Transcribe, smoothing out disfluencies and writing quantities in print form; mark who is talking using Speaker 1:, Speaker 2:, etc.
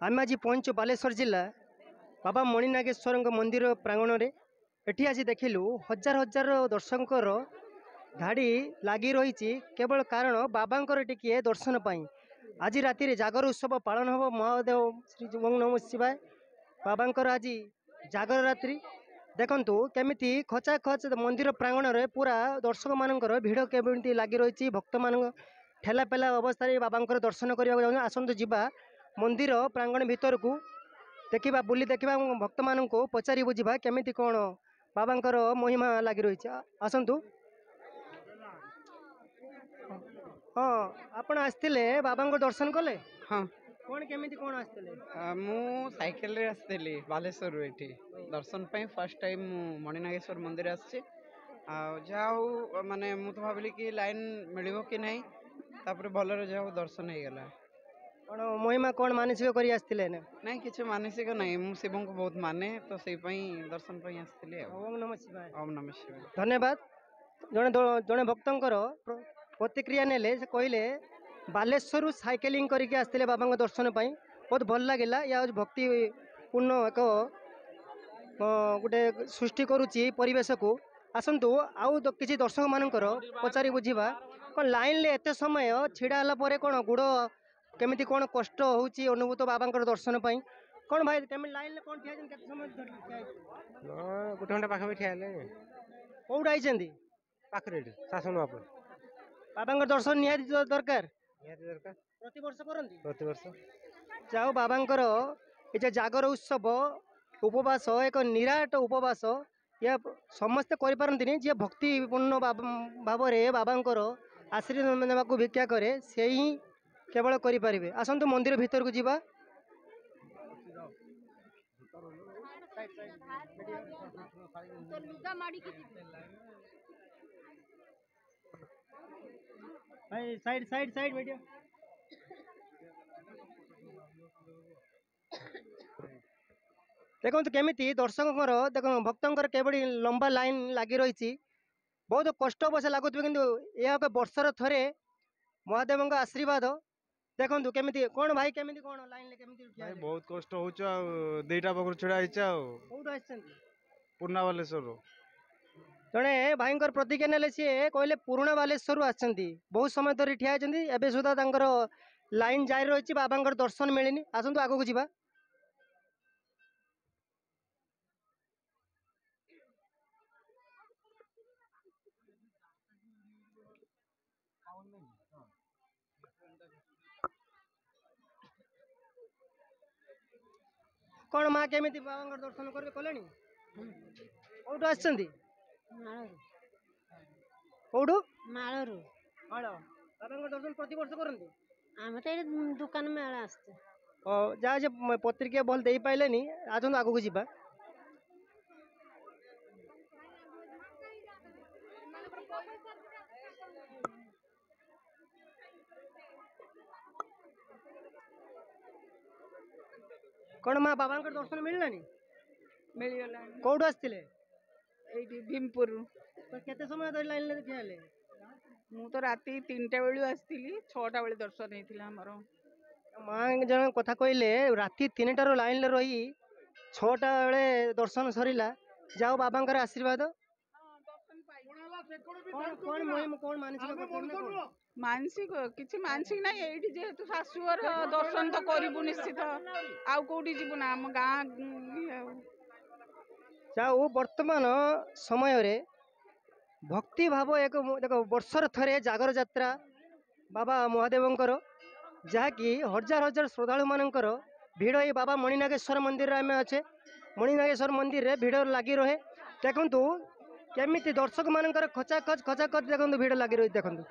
Speaker 1: आम आज पहुंचु बालेश्वर जिला बाबा मणिनागेश्वर मंदिर प्रांगण में। एटी आज देखिलु हजार हजार दर्शकों धाड़ी लगी रही केवल कारण बाबांकर टिके दर्शन पाई। आज राति जागर उत्सव पालन हम महादेव श्री ओं नमः शिवाय बाबांकर आज जागर रात्रि देखंतु केमिति खचा खच मंदिर प्रांगण में पूरा दर्शक मानकर भिड़ केमिति लगी रही। भक्त मान ठेला पेला अवस्था बाबांकर दर्शन करने आसतु जीवा मंदिर प्रांगण भीतर को देखा बुली देखा भक्त मान को पचारि बुझा केमिति कौन बाबांकर महिमा लगी रही। आसतु हाँ आपण आसते बाबा दर्शन कले।
Speaker 2: हाँ
Speaker 1: कौन केमिति कौन आसते?
Speaker 2: मु साइकेल रे आसली बालेश्वर एठी दर्शन पाई फर्स्ट टाइम मणिनागेश्वर मंदिर आसी। माने मु तो भाविली कि लाइन मिलिबो कि नहीं, तापर भलरे जाओ दर्शन हो गला।
Speaker 1: कौन महिमा कौन मानसिक करी आसते?
Speaker 2: नहीं किसी मानसिक नहीं, मु शिव को बहुत माने तो से दर्शन पाई आसली।
Speaker 1: ओम नमः शिवाय।
Speaker 2: ओम नमः शिवाय।
Speaker 1: धन्यवाद। जड़े जड़े भक्तर प्रतिक्रिया नेले से कहले बालेश्वर साइकेलिंग करके आसते बाबा दर्शन पाई बहुत भल लगे। या भक्ति पूर्ण एक गोटे सृष्टि करुच्ची परिवेश को। आसतु आउ किसी दर्शक मानकर पचारि बुझा कौन लाइन ले एत समय छिड़ा है कौन गुड़ केमिति कौन कष्ट होची अनुभूत बाबा दर्शन पाई कौन भाई केमिति लाइन ले कौन ठिया केते समय
Speaker 3: गोटे घंटा पाखा ठिया
Speaker 1: कौट आई
Speaker 3: पाखरे शासन बाबू
Speaker 1: बाबा दर्शन निहाती दरकार
Speaker 3: दरकार
Speaker 1: प्रति वर्ष करंती
Speaker 3: प्रति वर्ष
Speaker 1: जाओ बाबांकर ये जागर उत्सव उपवास एक निराट उपवास या समस्ते करें जी भक्तिपूर्ण भाव में बाबांकर आशीर्वाद नेवा भिक्षा करे से ही केवल करें। आसतु मंदिर भीतर को जीवा। साइड साइड साइड मीडिया देखो केमिति दर्शकों देख भक्तर केवल लंबा लाइन लगी रही बहुत कष्ट अवश्य लगुवे कि यह एक वर्षर थरे महादेव का आशीर्वाद देखो केमिति कौन भाई केमिति कौन लाइन ले केमिति
Speaker 3: बहुत कष्ट होचा देटा पकर छड़ा आइचा पूर्णा बालेश्वर
Speaker 1: जड़े भाई प्रतिज्ञा नेले सी कहले पुराणा बालेश्वर आछंती बहुत समय धरी ठिया होती एवं सुधा लाइन जारी रही बाबा दर्शन मिलनी। आसतु आगू जीवा। कौन माँ केमिति बाबा दर्शन करके कले कौटू आसछंती कौटू
Speaker 4: मालरू
Speaker 1: माल बाबा दर्शन प्रति वर्ष करंती
Speaker 4: आम तो ये दुकान में आसते
Speaker 1: जहाँ जे पत्रिका भल दे पाइले आसतु आगू जीवा। कौन माँ बाबा दर्शन मिललानी
Speaker 5: मिलगला
Speaker 1: कौटू आसते
Speaker 5: भीमपुर
Speaker 1: तो केते समय धरी लाइन ले ठिया
Speaker 5: मु तो राति 3टा बेलू आसती 6टा बेले दर्शन होता आमर
Speaker 1: माँ जन कथा कहले राति 3टार लाइन रही 6टा बेले दर्शन सरीला जाओ बाबा आशीर्वाद कौन
Speaker 5: मानसिक किसी मानसिक ना ये जेहेतु शाशुर दर्शन तो करू निश्चित आउ कौटी जीवु ना आम गाँ
Speaker 1: जाओ वर्तमान समय रे भक्ति भाव एक देखो वर्षर थरे जागर यात्रा बाबा महादेवंकर जहाँकि हजार हजार श्रद्धालु मानकर भिड़ ये बाबा मणिनागेश्वर मंदिर आम अच्छे मणिनागेश्वर मंदिर रे भिड़ लगी रहे। देखु केमिति दर्शक मानकर खचा खच देखो भिड़ लगी रही देखु।